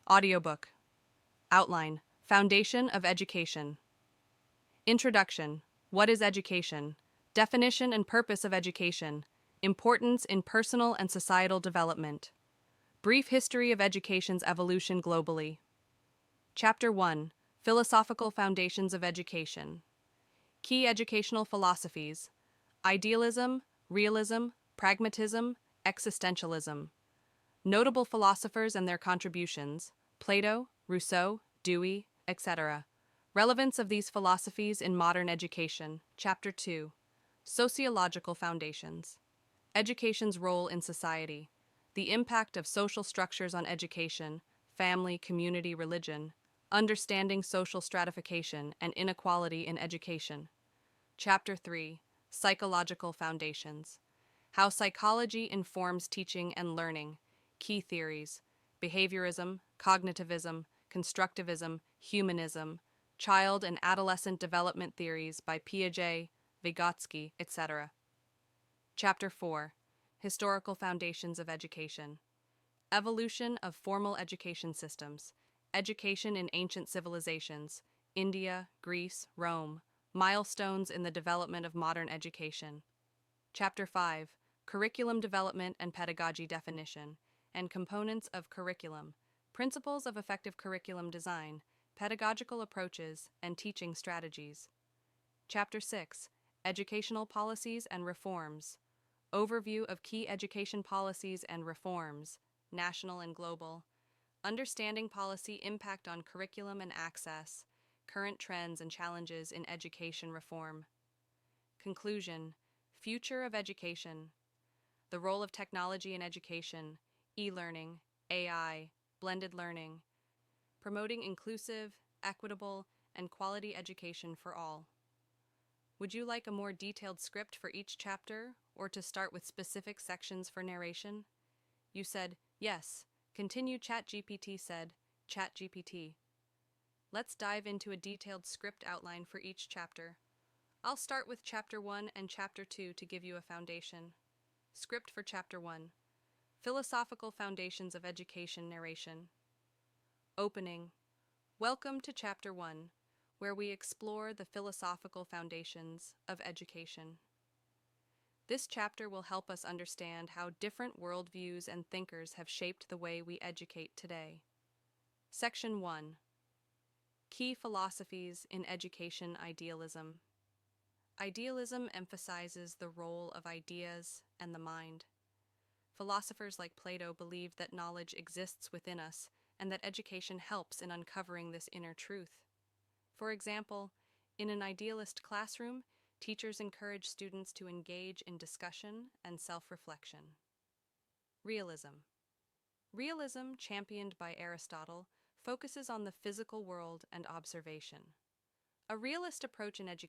Audiobook. Outline. Foundation of Education. Introduction. What is education? Definition and purpose of education. Importance in personal and societal development. Brief history of education's evolution globally. Chapter 1. Philosophical Foundations of Education. Key educational philosophies: idealism, realism, pragmatism, existentialism. Notable philosophers and their contributions: Plato, Rousseau, Dewey, etc. Relevance of these philosophies in modern education. Chapter 2. Sociological Foundations. Education's role in society. The impact of social structures on education, family, community, religion. Understanding social stratification and inequality in education. Chapter 3. Psychological Foundations. How psychology informs teaching and learning. Key theories: behaviorism, cognitivism, constructivism, humanism, child and adolescent development theories by Piaget, Vygotsky, etc. Chapter 4. Historical Foundations of Education. Evolution of formal education systems. Education in ancient civilizations. India, Greece, Rome. Milestones in the development of modern education. Chapter 5. Curriculum Development and Pedagogy Definition and Components of Curriculum. Principles of Effective Curriculum Design, Pedagogical Approaches, and Teaching Strategies. Chapter 6. Educational Policies and Reforms. Overview of key education policies and reforms, national and global. Understanding policy impact on curriculum and access. Current trends and challenges in education reform. Conclusion. Future of education. The role of technology in education, e-learning, AI, blended learning. Promoting inclusive, equitable, and quality education for all. Would you like a more detailed script for each chapter, or to start with specific sections for narration? You said, yes. Continue. ChatGPT said, ChatGPT. Let's dive into a detailed script outline for each chapter. I'll start with Chapter 1 and Chapter 2 to give you a foundation. Script for Chapter 1. Philosophical Foundations of Education narration. Opening. Welcome to Chapter 1, where we explore the philosophical foundations of education. This chapter will help us understand how different worldviews and thinkers have shaped the way we educate today. Section 1. Key Philosophies in Education Idealism. Idealism emphasizes the role of ideas and the mind. Philosophers like Plato believed that knowledge exists within us and that education helps in uncovering this inner truth. For example, in an idealist classroom, teachers encourage students to engage in discussion and self-reflection. Realism. Realism, championed by Aristotle, focuses on the physical world and observation. A realist approach in education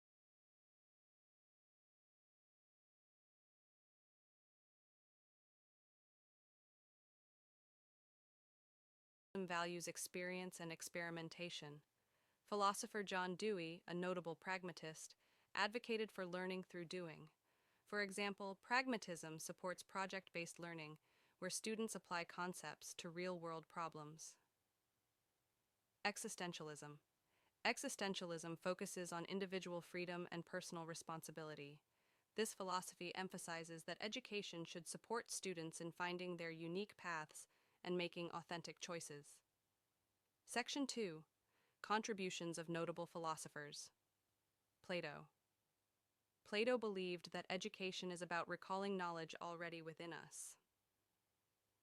values experience and experimentation. Philosopher John Dewey, a notable pragmatist, advocated for learning through doing. For example, pragmatism supports project-based learning, where students apply concepts to real-world problems. Existentialism. Existentialism focuses on individual freedom and personal responsibility. This philosophy emphasizes that education should support students in finding their unique paths and making authentic choices. Section 2. Contributions of notable philosophers. Plato. Plato believed that education is about recalling knowledge already within us.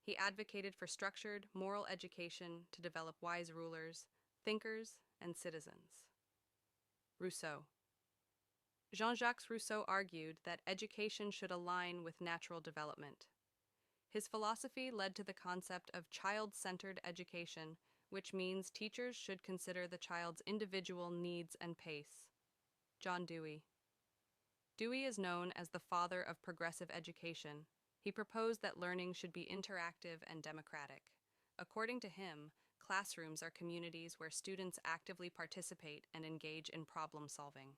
He advocated for structured, moral education to develop wise rulers, thinkers, and citizens. Rousseau. Jean-Jacques Rousseau argued that education should align with natural development. His philosophy led to the concept of child-centered education, which means teachers should consider the child's individual needs and pace. John Dewey. Dewey is known as the father of progressive education. He proposed that learning should be interactive and democratic. According to him, classrooms are communities where students actively participate and engage in problem solving.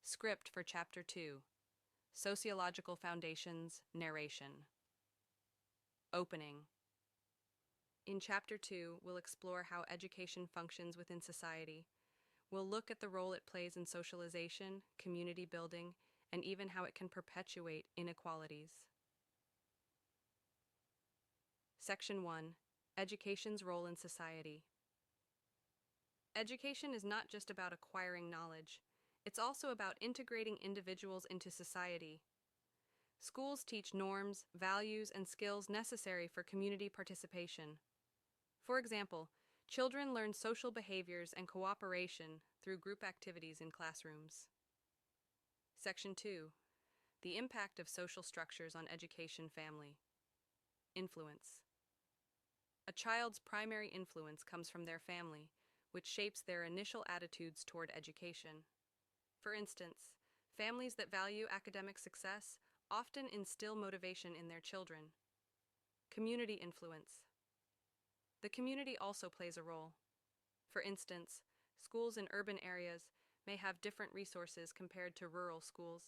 Script for Chapter 2. Sociological Foundations, narration. Opening. In Chapter 2, we'll explore how education functions within society. We'll look at the role it plays in socialization, community building, and even how it can perpetuate inequalities. Section 1. Education's role in society. Education is not just about acquiring knowledge, it's also about integrating individuals into society. Schools teach norms, values, and skills necessary for community participation. For example, children learn social behaviors and cooperation through group activities in classrooms. Section 2. The impact of social structures on education family. Influence. A child's primary influence comes from their family, which shapes their initial attitudes toward education. For instance, families that value academic success often instill motivation in their children. Community influence. The community also plays a role. For instance, schools in urban areas may have different resources compared to rural schools.